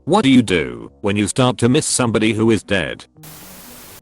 What do you do when you start to miss somebody who is dead?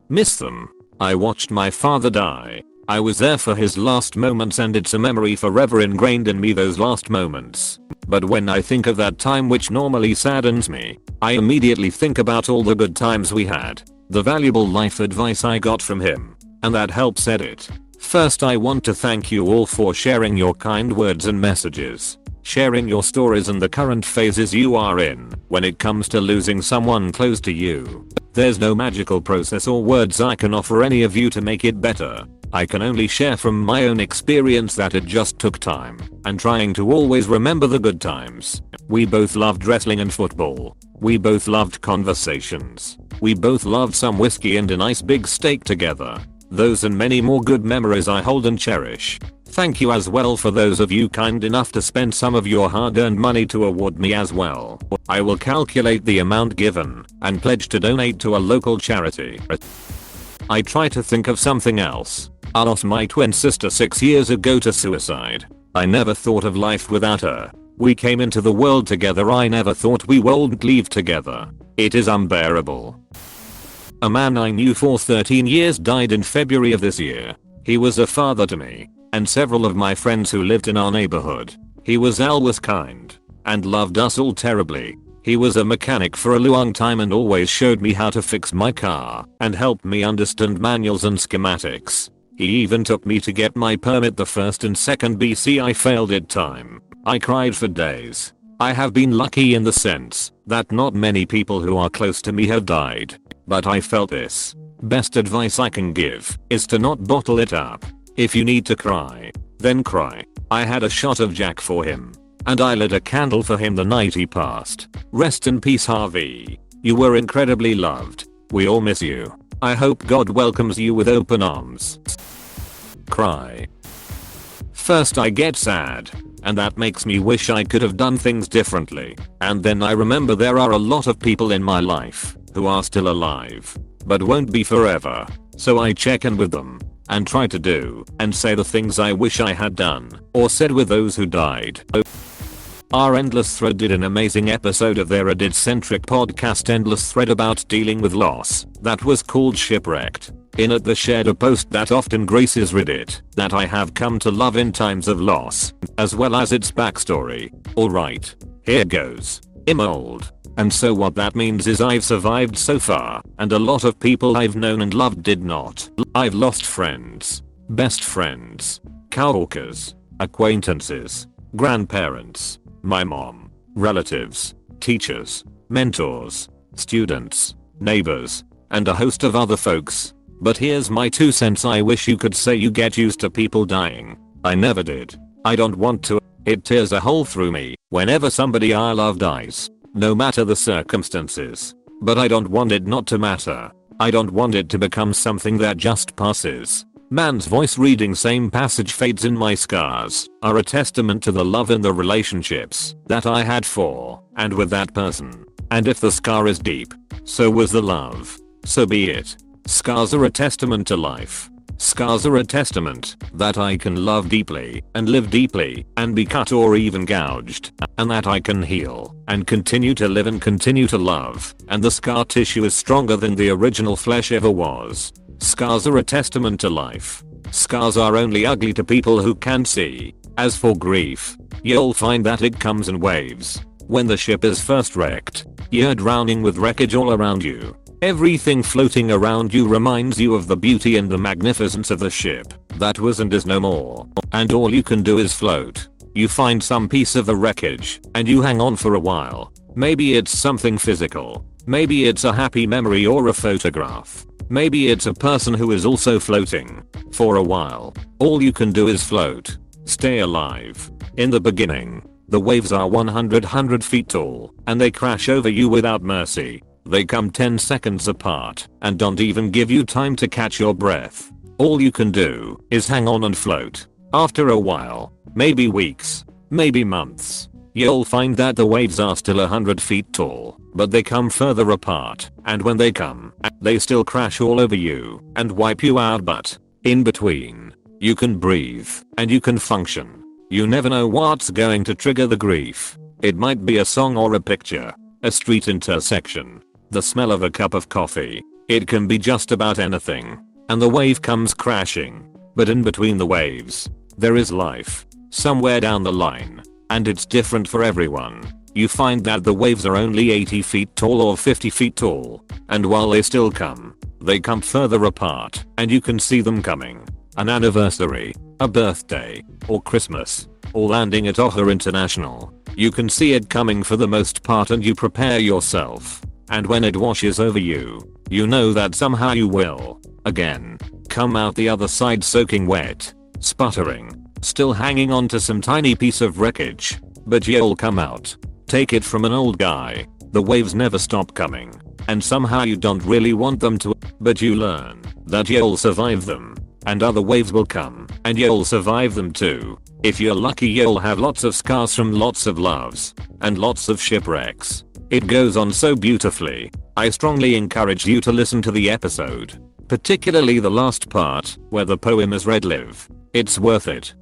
Miss them. I watched my father die. I was there for his last moments and it's a memory forever ingrained in me, those last moments. But when I think of that time, which normally saddens me, I immediately think about all the good times we had, the valuable life advice I got from him, and that helps edit. First, I want to thank you all for sharing your kind words and messages, sharing your stories and the current phases you are in when it comes to losing someone close to you. There's no magical process or words I can offer any of you to make it better. I can only share from my own experience that it just took time and trying to always remember the good times. We both loved wrestling and football. We both loved conversations. We both loved some whiskey and a nice big steak together. Those and many more good memories I hold and cherish. Thank you as well for those of you kind enough to spend some of your hard-earned money to award me as well. I will calculate the amount given and pledge to donate to a local charity. I try to think of something else. I lost my twin sister 6 years ago to suicide. I never thought of life without her. We came into the world together. I never thought we would leave together. It is unbearable. A man I knew for 13 years died in February of this year. He was a father to me and several of my friends who lived in our neighborhood. He was always kind and loved us all terribly. He was a mechanic for a long time and always showed me how to fix my car and helped me understand manuals and schematics. He even took me to get my permit the first and second BC I failed it time. I cried for days. I have been lucky in the sense that not many people who are close to me have died. But I felt this. Best advice I can give is to not bottle it up. If you need to cry, then cry. I had a shot of Jack for him. And I lit a candle for him the night he passed. Rest in peace, Harvey. You were incredibly loved. We all miss you. I hope God welcomes you with open arms. Cry. First I get sad, and that makes me wish I could have done things differently. And then I remember there are a lot of people in my life who are still alive, but won't be forever. So I check in with them and try to do and say the things I wish I had done or said with those who died. Our Endless Thread did an amazing episode of their Reddit-centric podcast Endless Thread about dealing with loss that was called Shipwrecked. In it they shared a post that often graces Reddit that I have come to love in times of loss, as well as its backstory. Alright, here goes. I'm old. And so what that means is I've survived so far, and a lot of people I've known and loved did not. I've lost friends, best friends, coworkers, acquaintances, grandparents, my mom, relatives, teachers, mentors, students, neighbors, and a host of other folks. But here's my 2 cents. I wish you could say you get used to people dying. I never did. I don't want to. It tears a hole through me whenever somebody I love dies, no matter the circumstances. But I don't want it not to matter. I don't want it to become something that just passes. Man's voice reading same passage fades in my scars are a testament to the love in the relationships that I had for and with that person. And if the scar is deep, so was the love. So be it. Scars are a testament to life. Scars are a testament that I can love deeply and live deeply and be cut or even gouged, and that I can heal and continue to live and continue to love, and the scar tissue is stronger than the original flesh ever was. Scars are a testament to life. Scars are only ugly to people who can see. As for grief, you'll find that it comes in waves. When the ship is first wrecked, you're drowning with wreckage all around you. Everything floating around you reminds you of the beauty and the magnificence of the ship that was and is no more, and all you can do is float. You find some piece of the wreckage and you hang on for a while. Maybe it's something physical. Maybe it's a happy memory or a photograph. Maybe it's a person who is also floating. For a while, all you can do is float. Stay alive. In the beginning, the waves are 100 feet tall and they crash over you without mercy. They come 10 seconds apart and don't even give you time to catch your breath. All you can do is hang on and float. After a while, maybe weeks, maybe months, you'll find that the waves are still 100 feet tall, but they come further apart, and when they come, they still crash all over you and wipe you out, but in between, you can breathe and you can function. You never know what's going to trigger the grief. It might be a song or a picture, a street intersection, the smell of a cup of coffee. It can be just about anything. And the wave comes crashing. But in between the waves, there is life. Somewhere down the line. And it's different for everyone. You find that the waves are only 80 feet tall or 50 feet tall. And while they still come, they come further apart. And you can see them coming. An anniversary, a birthday, or Christmas, or landing at Oahu International. You can see it coming for the most part and you prepare yourself. And when it washes over you, you know that somehow you will, again, come out the other side soaking wet, sputtering, still hanging on to some tiny piece of wreckage. But you'll come out. Take it from an old guy, the waves never stop coming. And somehow you don't really want them to, but you learn that you'll survive them. And other waves will come, and you'll survive them too. If you're lucky you'll have lots of scars from lots of loves, and lots of shipwrecks. It goes on so beautifully. I strongly encourage you to listen to the episode. Particularly the last part, where the poem is read live. It's worth it.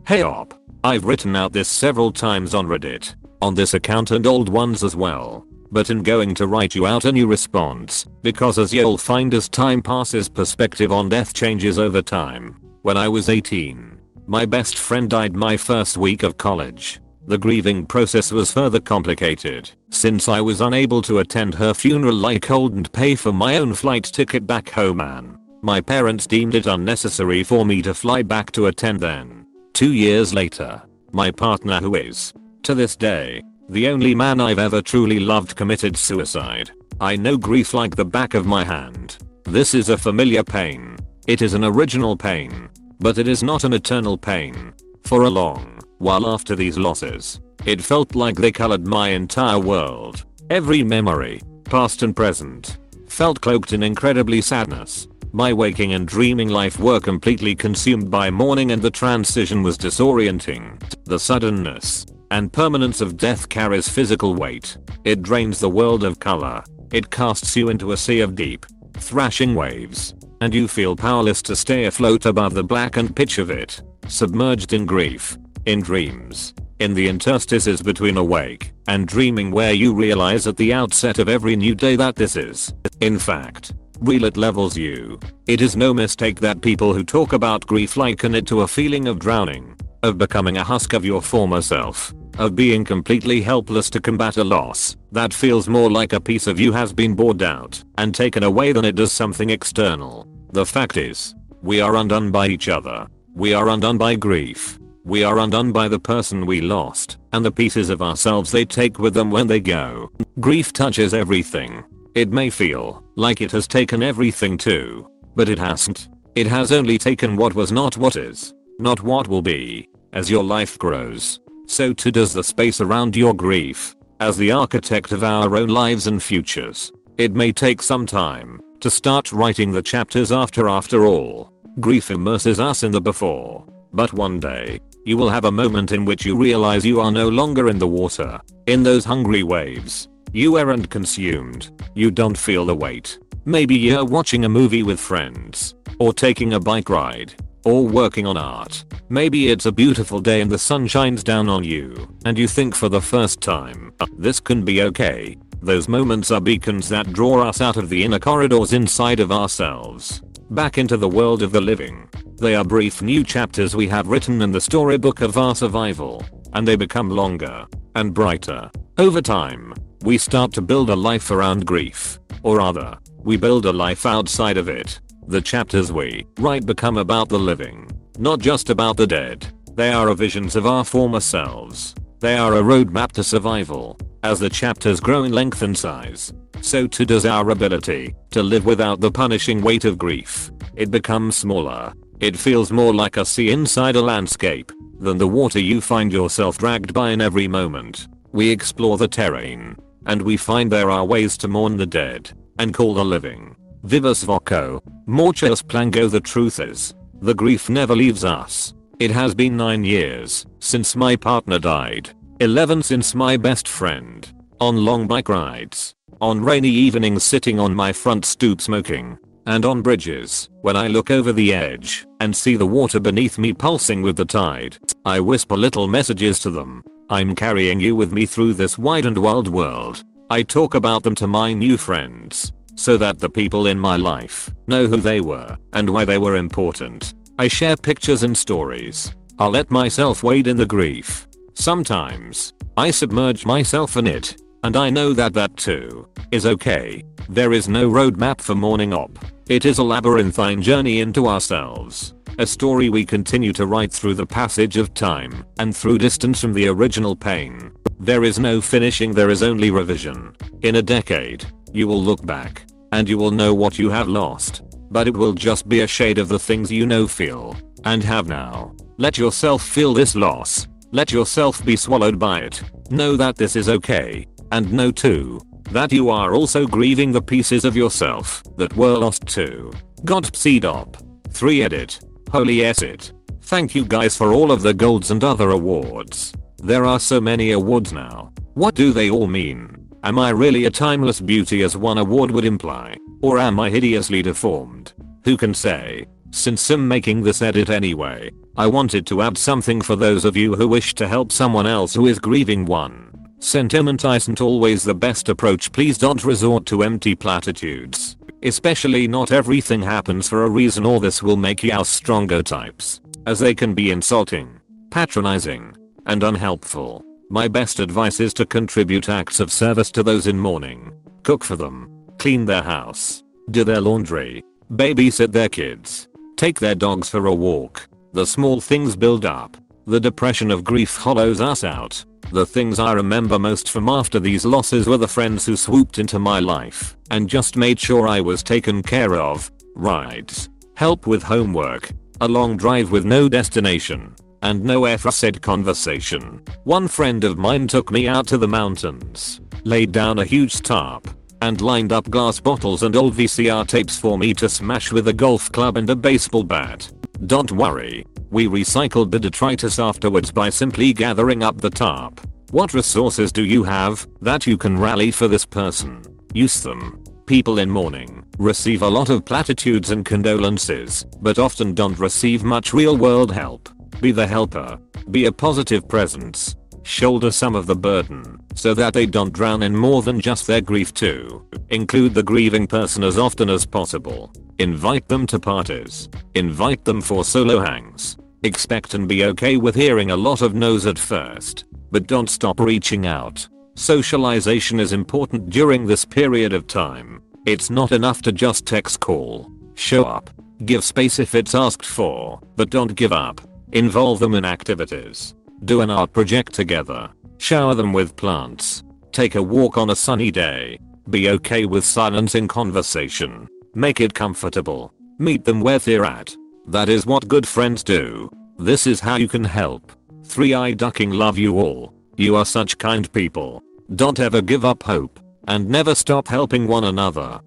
Hey op. I've written out this several times on Reddit, on this account and old ones as well. But I'm going to write you out a new response, because as you'll find as time passes perspective on death changes over time. When I was 18, my best friend died my first week of college. The grieving process was further complicated, since I was unable to attend her funeral like couldn't pay for my own flight ticket back home and my parents deemed it unnecessary for me to fly back to attend then. 2 years later, my partner who is, to this day, the only man I've ever truly loved committed suicide. I know grief like the back of my hand. This is a familiar pain. It is an original pain. But it is not an eternal pain. For a long while after these losses, it felt like they colored my entire world. Every memory, past and present, felt cloaked in incredibly sadness. My waking and dreaming life were completely consumed by mourning and the transition was disorienting. The suddenness and permanence of death carries physical weight. It drains the world of color. It casts you into a sea of deep, thrashing waves, and you feel powerless to stay afloat above the blackened pitch of it, submerged in grief, in dreams, in the interstices between awake and dreaming where you realize at the outset of every new day that this is, in fact, real. It levels you. It is no mistake that people who talk about grief liken it to a feeling of drowning, of becoming a husk of your former self, of being completely helpless to combat a loss that feels more like a piece of you has been bored out and taken away than it does something external. The fact is, we are undone by each other. We are undone by grief. We are undone by the person we lost and the pieces of ourselves they take with them when they go. Grief touches everything. It may feel like it has taken everything too, but it hasn't. It has only taken what was not what is, not what will be. As your life grows, so too does the space around your grief. As the architect of our own lives and futures, it may take some time to start writing the chapters after all. Grief immerses us in the before, but one day, you will have a moment in which you realize you are no longer in the water, in those hungry waves. You aren't consumed. You don't feel the weight. Maybe you're watching a movie with friends, or taking a bike ride, or working on art. Maybe it's a beautiful day and the sun shines down on you, and you think for the first time, this can be okay. Those moments are beacons that draw us out of the inner corridors inside of ourselves, back into the world of the living. They are brief new chapters we have written in the storybook of our survival, and they become longer and brighter. Over time, we start to build a life around grief, or rather, we build a life outside of it. The chapters we write become about the living, not just about the dead. They are visions of our former selves. They are a roadmap to survival. As the chapters grow in length and size, so too does our ability to live without the punishing weight of grief. It becomes smaller. It feels more like a sea inside a landscape than the water you find yourself dragged by in every moment. We explore the terrain, and we find there are ways to mourn the dead and call the living. Vivus voco, mortuus plango. The truth is, the grief never leaves us. It has been 9 years since my partner died, 11 since my best friend, on long bike rides, on rainy evenings sitting on my front stoop smoking, and on bridges when I look over the edge and see the water beneath me pulsing with the tide. I whisper little messages to them, I'm carrying you with me through this wide and wild world. I talk about them to my new friends, so that the people in my life know who they were and why they were important. I share pictures and stories. I'll let myself wade in the grief. Sometimes, I submerge myself in it, and I know that that too is okay. There is no roadmap for mourning up. It is a labyrinthine journey into ourselves. A story we continue to write through the passage of time and through distance from the original pain. There is no finishing, there is only revision. In a decade, you will look back and you will know what you have lost, but it will just be a shade of the things you know, feel, and have now. Let yourself feel this loss. Let yourself be swallowed by it. Know that this is okay, and know too that you are also grieving the pieces of yourself that were lost too. Godmode. 3 edit. Holy s it. Thank you guys for all of the golds and other awards. There are so many awards now. What do they all mean? Am I really a timeless beauty as one award would imply? Or am I hideously deformed? Who can say? Since I'm making this edit anyway, I wanted to add something for those of you who wish to help someone else who is grieving. 1. Sentiment isn't always the best approach. Please don't resort to empty platitudes. Especially not everything happens for a reason, or this will make you our stronger types, as they can be insulting, patronizing, and unhelpful. My best advice is to contribute acts of service to those in mourning. Cook for them, clean their house, do their laundry, babysit their kids, take their dogs for a walk. The small things build up. The depression of grief hollows us out. The things I remember most from after these losses were the friends who swooped into my life and just made sure I was taken care of. Rides, help with homework, a long drive with no destination, and no aforesaid conversation. One friend of mine took me out to the mountains, laid down a huge tarp, and lined up glass bottles and old VCR tapes for me to smash with a golf club and a baseball bat. Don't worry, we recycled the detritus afterwards by simply gathering up the tarp. What resources do you have that you can rally for this person? Use them. People in mourning receive a lot of platitudes and condolences, but often don't receive much real world help. Be the helper. Be a positive presence. Shoulder some of the burden so that they don't drown in more than just their grief too. Include the grieving person as often as possible. Invite them to parties. Invite them for solo hangs. Expect and be okay with hearing a lot of no's at first, but don't stop reaching out. Socialization is important during this period of time. It's not enough to just text, call. Show up. Give space if it's asked for, but don't give up. Involve them in activities. Do an art project together. Shower them with plants. Take a walk on a sunny day. Be okay with silence in conversation. Make it comfortable. Meet them where they're at. That is what good friends do. This is how you can help. 3 ducking love you all. You are such kind people. Don't ever give up hope. And never stop helping one another.